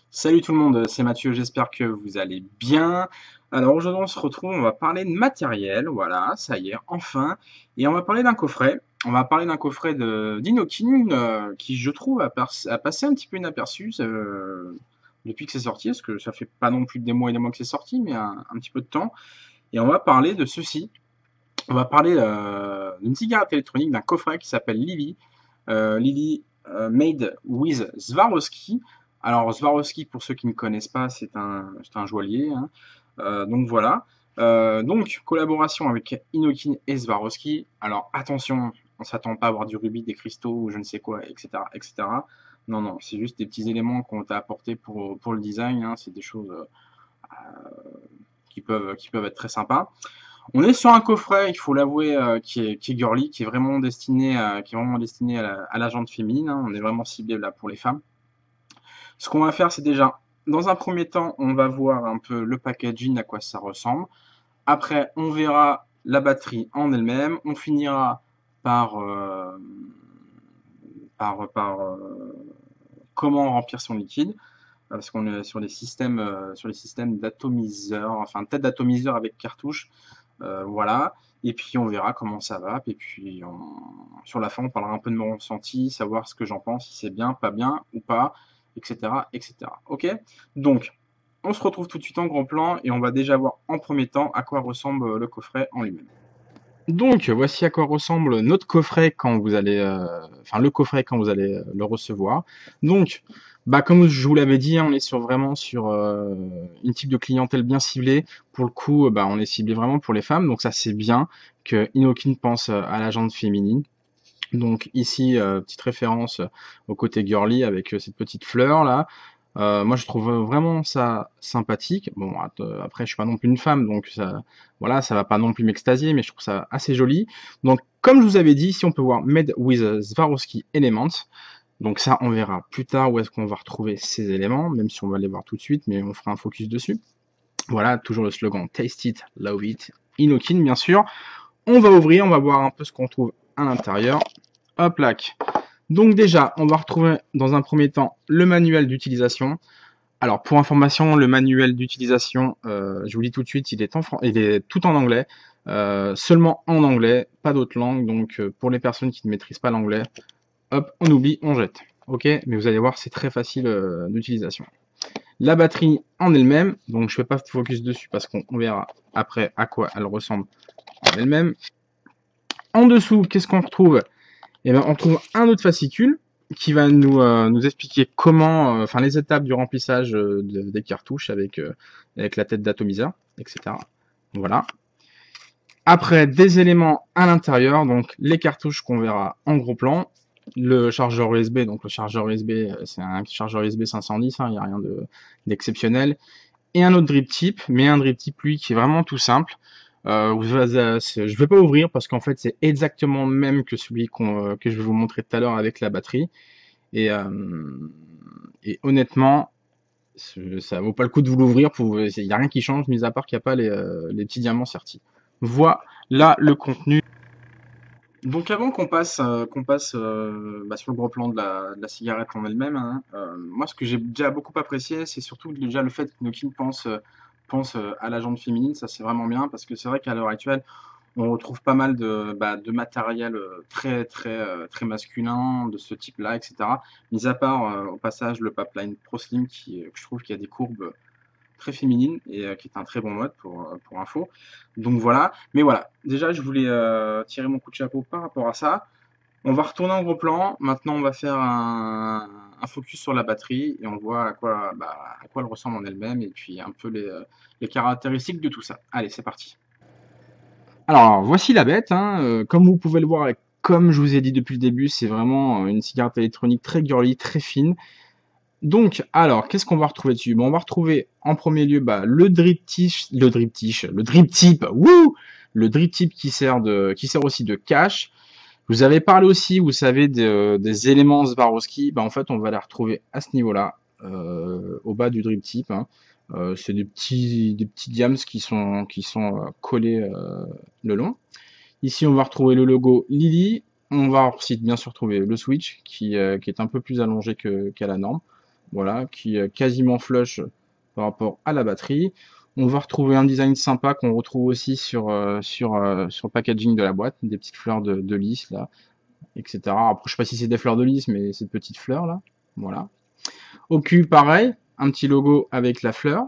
Salut tout le monde, c'est Mathieu, j'espère que vous allez bien. Alors aujourd'hui on se retrouve, on va parler de matériel, voilà, ça y est, enfin. Et on va parler d'un coffret. On va parler d'un coffret d'Inokin qui je trouve a passé un petit peu inaperçu depuis que c'est sorti, parce que ça fait pas non plus des mois et des mois que c'est sorti, mais un petit peu de temps. Et on va parler de ceci. On va parler d'une cigarette électronique, d'un coffret qui s'appelle Lily. Lily Made with Swarovski. Alors Swarovski, pour ceux qui ne connaissent pas, c'est un joaillier, hein. Donc voilà. Donc collaboration avec Inokin et Swarovski. Alors attention, on s'attend pas à avoir du rubis, des cristaux ou je ne sais quoi, etc., etc. Non, non, c'est juste des petits éléments qu'on t'a apportés pour le design, hein. C'est des choses qui peuvent être très sympas. On est sur un coffret, il faut l'avouer, qui est girly, qui est vraiment destiné à la gente féminine, hein. On est vraiment ciblé là pour les femmes. Ce qu'on va faire, c'est déjà, dans un premier temps, on va voir un peu le packaging, à quoi ça ressemble. Après, on verra la batterie en elle-même. On finira par, comment remplir son liquide, parce qu'on est sur les systèmes d'atomiseur, enfin tête d'atomiseur avec cartouche. Voilà. Et puis on verra comment ça va. Et puis sur la fin, on parlera un peu de mon ressenti, savoir ce que j'en pense, si c'est bien, pas bien ou pas, etc., etc. Ok? Donc, on se retrouve tout de suite en gros plan et on va déjà voir en premier temps à quoi ressemble le coffret en lui-même. Donc, voici à quoi ressemble notre coffret quand vous allez, enfin le coffret quand vous allez le recevoir. Donc, bah comme je vous l'avais dit, hein, on est vraiment sur une type de clientèle bien ciblée. Pour le coup, bah on est ciblé vraiment pour les femmes, donc ça c'est bien que Inokin pense à la gente féminine. Donc ici, petite référence au côté girly avec cette petite fleur là. Moi, je trouve vraiment ça sympathique. Bon, après, je suis pas non plus une femme, donc ça, voilà, ça va pas non plus m'extasier, mais je trouve ça assez joli. Donc, comme je vous avais dit, ici, on peut voir Made with Swarovski Elements. Donc ça, on verra plus tard où est-ce qu'on va retrouver ces éléments, même si on va les voir tout de suite, mais on fera un focus dessus. Voilà, toujours le slogan Taste it, love it, Inokin, bien sûr. On va ouvrir, on va voir un peu ce qu'on trouve à l'intérieur. Hop là. Donc déjà, on va retrouver dans un premier temps le manuel d'utilisation. Alors pour information, le manuel d'utilisation, je vous dis tout de suite, il est tout en anglais, seulement en anglais, pas d'autres langues. Donc pour les personnes qui ne maîtrisent pas l'anglais, hop, on oublie, on jette. Ok, mais vous allez voir, c'est très facile d'utilisation. La batterie en elle-même, donc je ne vais pas focus dessus parce qu'on verra après à quoi elle ressemble en elle-même. En dessous, qu'est-ce qu'on retrouve? Et ben, on trouve un autre fascicule qui va nous expliquer comment, enfin les étapes du remplissage des cartouches avec la tête d'atomiseur, etc. Voilà. Après, des éléments à l'intérieur, donc les cartouches qu'on verra en gros plan, le chargeur USB, donc le chargeur USB, c'est un chargeur USB 510, hein, il n'y a rien d'exceptionnel, et un autre drip tip, mais un drip tip lui qui est vraiment tout simple. Je ne vais pas ouvrir parce qu'en fait c'est exactement le même que celui que je vais vous montrer tout à l'heure avec la batterie. Et, honnêtement, ça vaut pas le coup de vous l'ouvrir. Il n'y a rien qui change, mis à part qu'il n'y a pas les petits diamants sertis. Voilà le contenu. Donc avant qu'on passe sur le gros plan de la cigarette en elle-même, hein, moi ce que j'ai déjà beaucoup apprécié, c'est surtout déjà le fait que Nokia pense à la gente féminine, ça c'est vraiment bien, parce que c'est vrai qu'à l'heure actuelle, on retrouve pas mal de matériel très masculin de ce type-là, etc. Mis à part au passage le Papeline Pro Slim que je trouve qu'il y a des courbes très féminine et qui est un très bon mode pour info. Donc voilà, mais voilà, déjà je voulais tirer mon coup de chapeau par rapport à ça. On va retourner en gros plan. Maintenant, on va faire un focus sur la batterie et on voit à quoi elle ressemble en elle-même et puis un peu les caractéristiques de tout ça. Allez, c'est parti. Alors, voici la bête, hein. Comme vous pouvez le voir et comme je vous ai dit depuis le début, c'est vraiment une cigarette électronique très girly, très fine. Donc, alors, qu'est-ce qu'on va retrouver dessus? Bon, on va retrouver en premier lieu le drip tip, wouh, le drip tip qui sert aussi de cache. Je vous avez parlé aussi, vous savez, des éléments Swarovski. En fait, on va les retrouver à ce niveau-là, au bas du drip tip, hein. C'est des petits diams qui sont collés le long. Ici, on va retrouver le logo Lily. On va aussi bien sûr trouver le switch qui est un peu plus allongé qu'à la norme. Voilà, qui est quasiment flush par rapport à la batterie. On va retrouver un design sympa qu'on retrouve aussi sur le packaging de la boîte, des petites fleurs de lys là, etc. Après, je sais pas si c'est des fleurs de lys, mais c'est de petites fleurs là. Voilà. Au cul, pareil, un petit logo avec la fleur.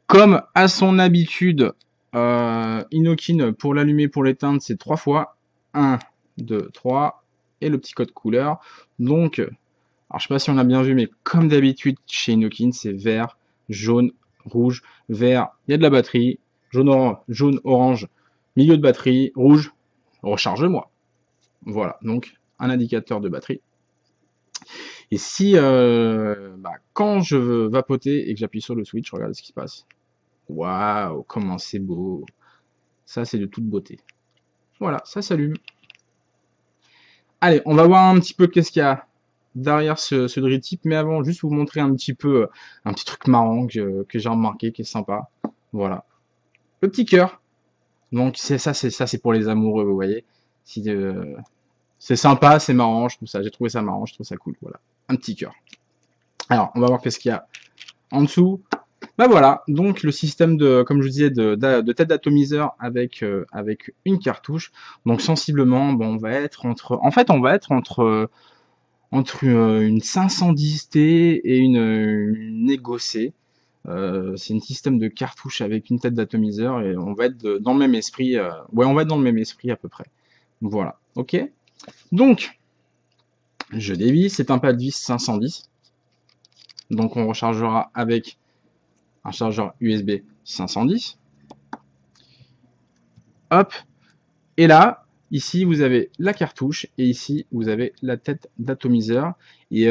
Comme à son habitude, Inokin, pour l'allumer, pour l'éteindre, c'est 3 fois. 1, 2, 3. Et le petit code couleur. Donc, alors je sais pas si on a bien vu, mais comme d'habitude chez Inokin, c'est vert, jaune, rouge, vert, il y a de la batterie, jaune, orange, milieu de batterie, rouge, recharge-moi. Voilà, donc un indicateur de batterie. Et si, quand je veux vapoter et que j'appuie sur le switch, regardez ce qui se passe. Waouh, comment c'est beau. Ça, c'est de toute beauté. Voilà, ça s'allume. Allez, on va voir un petit peu qu'est-ce qu'il y a derrière ce drip tip. Mais avant, juste vous montrer un petit peu, un petit truc marrant que j'ai remarqué, qui est sympa. Voilà. Le petit cœur. Donc, c'est pour les amoureux, vous voyez. C'est sympa, c'est marrant, je trouve ça. J'ai trouvé ça marrant, je trouve ça cool. Voilà. Un petit cœur. Alors, on va voir qu'est-ce qu'il y a en dessous. Voilà, donc le système comme je vous disais, de tête d'atomiseur avec une cartouche. Donc sensiblement, on va être entre une 510T et une Ego C. C'est un système de cartouche avec une tête d'atomiseur et on va être dans le même esprit. On va être dans le même esprit à peu près. Voilà, ok. Donc, je dévisse, c'est un pad vis 510. Donc on rechargera avec un chargeur USB 510. Hop. Et là, ici, vous avez la cartouche et ici, vous avez la tête d'atomiseur. Et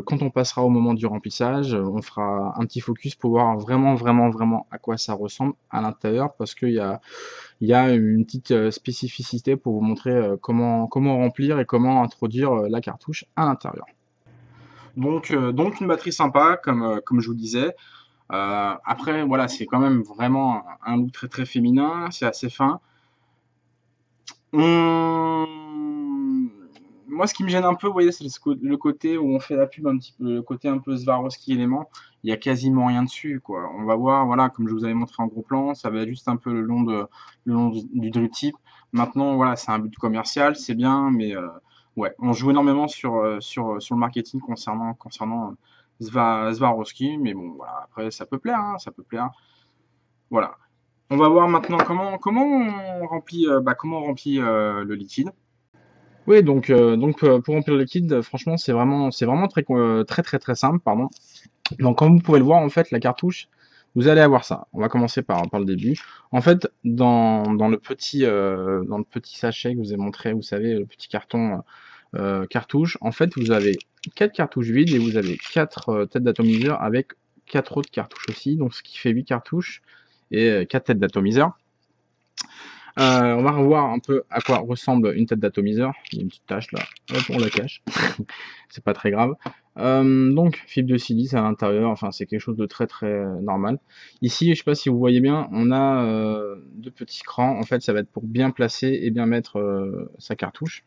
quand on passera au moment du remplissage, on fera un petit focus pour voir vraiment à quoi ça ressemble à l'intérieur parce qu'il y a une petite spécificité pour vous montrer comment remplir et comment introduire la cartouche à l'intérieur. Donc une batterie sympa, comme je vous disais. Après, voilà, c'est quand même vraiment un look très féminin, c'est assez fin. Moi, ce qui me gêne un peu, vous voyez, c'est le côté où on fait la pub un petit peu, le côté un peu Swarovski élément. Il y a quasiment rien dessus, quoi. On va voir, voilà, comme je vous avais montré en gros plan, ça va être juste un peu le long du drip tip. Maintenant, voilà, c'est un but commercial, c'est bien, mais ouais, on joue énormément sur le marketing concernant Swarovski, mais bon, voilà, après, ça peut plaire, hein, ça peut plaire. Voilà. On va voir maintenant comment on remplit, le liquide. Oui, donc pour remplir le liquide, franchement, c'est vraiment très simple, pardon. Donc comme vous pouvez le voir, en fait, la cartouche, vous allez avoir ça. On va commencer par le début. En fait, dans le petit sachet que je vous ai montré, vous savez, le petit carton cartouche, en fait, vous avez 4 cartouches vides et vous avez 4 têtes d'atomiseur avec 4 autres cartouches aussi, donc ce qui fait 8 cartouches et 4 têtes d'atomiseur. On va revoir un peu à quoi ressemble une tête d'atomiseur. Il y a une petite tache là, hop, on la cache. C'est pas très grave. Donc fibre de silice à l'intérieur, enfin c'est quelque chose de très normal. Ici, je sais pas si vous voyez bien, on a 2 petits crans. En fait, ça va être pour bien placer et bien mettre sa cartouche.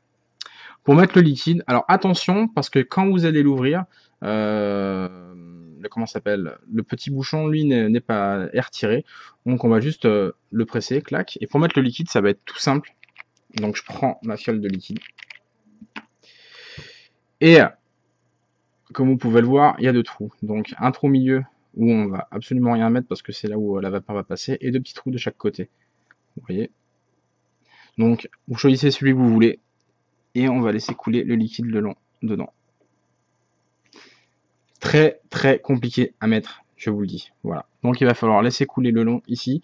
Pour mettre le liquide, alors attention, parce que quand vous allez l'ouvrir, comment s'appelle, le petit bouchon, lui, n'est pas retiré. Donc on va juste le presser, clac. Et pour mettre le liquide, ça va être tout simple. Donc je prends ma fiole de liquide. Et comme vous pouvez le voir, il y a 2 trous. Donc un trou au milieu où on va absolument rien mettre parce que c'est là où la vapeur va passer. Et 2 petits trous de chaque côté. Vous voyez. Donc vous choisissez celui que vous voulez. et on va laisser couler le liquide le long dedans. Très très compliqué à mettre, je vous le dis. Voilà. Donc il va falloir laisser couler le long ici.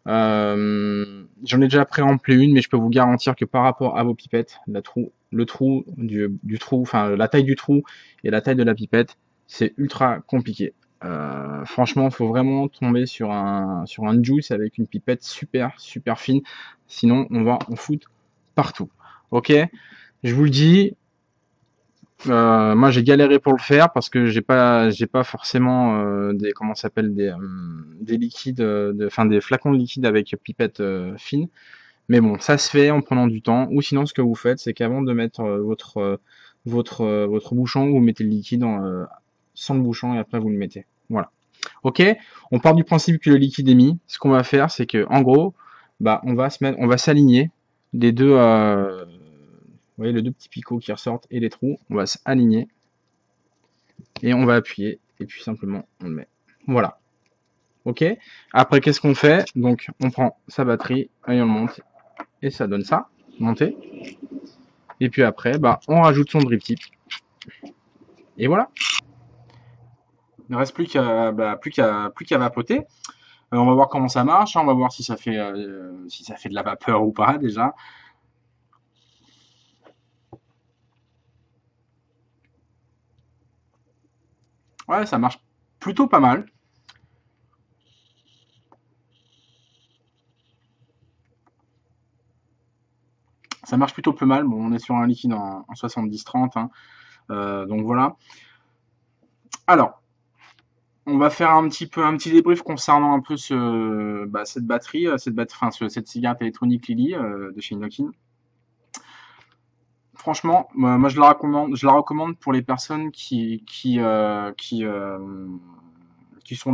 J'en ai déjà pré-rempli une, mais je peux vous garantir que par rapport à vos pipettes, le trou du trou, enfin la taille du trou et la taille de la pipette, c'est ultra compliqué. Franchement, il faut vraiment tomber sur un juice avec une pipette super super fine, sinon on va en foutre partout. Ok, je vous le dis. Moi j'ai galéré pour le faire parce que j'ai pas forcément des comment ça s'appelle des liquides enfin des flacons de liquide avec pipette fine, mais bon ça se fait en prenant du temps. Ou sinon ce que vous faites c'est qu'avant de mettre votre bouchon, vous mettez le liquide sans le bouchon et après vous le mettez. Voilà. Ok, on part du principe que le liquide est mis. Ce qu'on va faire c'est que en gros bah on va s'aligner les deux vous voyez les deux petits picots qui ressortent et les trous, on va s'aligner et on va appuyer et puis simplement on le met. Voilà. Ok. Après qu'est-ce qu'on fait? Donc on prend sa batterie et on le monte et ça donne ça, monté. Et puis après, bah on rajoute son drip tip. Et voilà. Il ne reste plus qu'à vapoter. On va voir comment ça marche, hein. On va voir si ça fait de la vapeur ou pas déjà. Ouais, ça marche plutôt pas mal. Ça marche plutôt peu mal. Bon, on est sur un liquide en 70-30, hein. Donc voilà. Alors, on va faire un petit débrief concernant un peu cette batterie, cette cigarette électronique Lily de chez Inokin. Franchement, moi je la recommande pour les personnes qui sont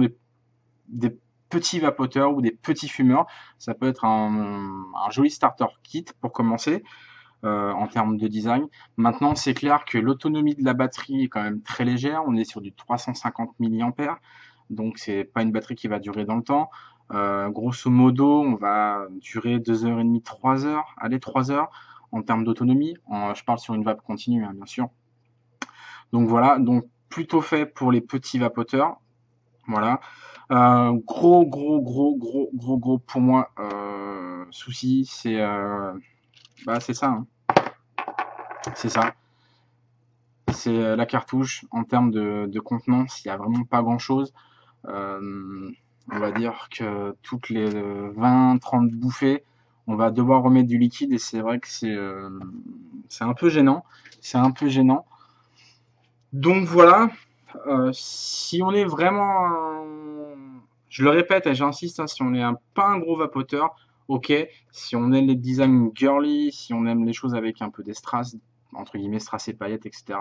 des petits vapoteurs ou des petits fumeurs. Ça peut être un joli starter kit pour commencer en termes de design. Maintenant, c'est clair que l'autonomie de la batterie est quand même très légère. On est sur du 350 mAh, donc c'est pas une batterie qui va durer dans le temps. Grosso modo, on va durer 2h30, 3h, allez 3h en termes d'autonomie. Je parle sur une vape continue, hein, bien sûr. Donc voilà, donc plutôt fait pour les petits vapoteurs. Voilà. Gros pour moi souci, c'est c'est ça, hein. C'est ça. C'est la cartouche. En termes de contenance, il n'y a vraiment pas grand chose. On va dire que toutes les 20-30 bouffées, on va devoir remettre du liquide et c'est vrai que c'est un peu gênant. C'est un peu gênant. Donc voilà, si on est vraiment, je le répète et j'insiste, hein, si on est pas un gros vapoteur, ok. Si on aime les designs girly, si on aime les choses avec un peu des strass, entre guillemets strass et paillettes, etc.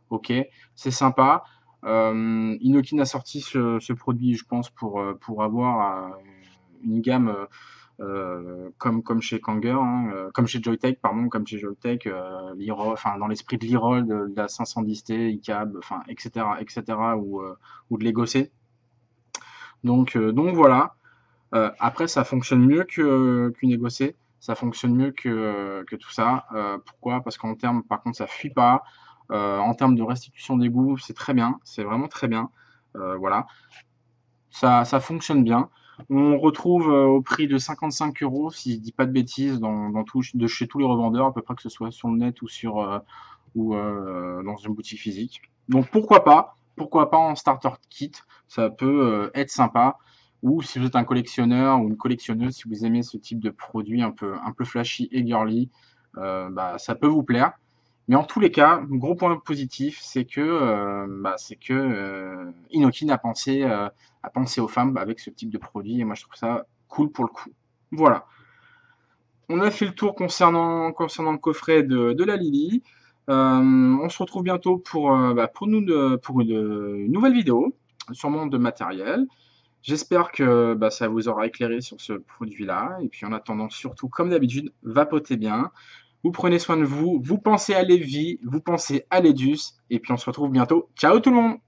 Ok, c'est sympa. Inokin a sorti ce produit, je pense, pour avoir une gamme comme chez Kanger, hein, comme chez Joytech, pardon, comme chez Joytech, enfin dans l'esprit de l'E-Roll, de la 510T, ICAB, enfin etc. ou de l'Ego-C. Donc voilà. Après, ça fonctionne mieux qu'une Ego-C. Ça fonctionne mieux que tout ça. Pourquoi? Parce qu'en termes, par contre, ça fuit pas. En termes de restitution d'égout, c'est très bien. C'est vraiment très bien. Voilà. Ça fonctionne bien. On retrouve au prix de 55 €, si je dis pas de bêtises, chez tous les revendeurs, à peu près que ce soit sur le net ou dans une boutique physique. Donc pourquoi pas en starter kit, ça peut être sympa. Ou si vous êtes un collectionneur ou une collectionneuse, si vous aimez ce type de produit un peu flashy et girly, ça peut vous plaire. Mais en tous les cas, gros point positif, c'est que Inokin a pensé aux femmes avec ce type de produit et moi je trouve ça cool pour le coup. Voilà. On a fait le tour concernant le coffret de la Lily. On se retrouve bientôt pour une nouvelle vidéo, sûrement de matériel. J'espère que ça vous aura éclairé sur ce produit-là. Et puis en attendant, surtout, comme d'habitude, vapotez bien. Vous prenez soin de vous, vous pensez à Lévi, vous pensez à Ledus. Et puis on se retrouve bientôt. Ciao tout le monde!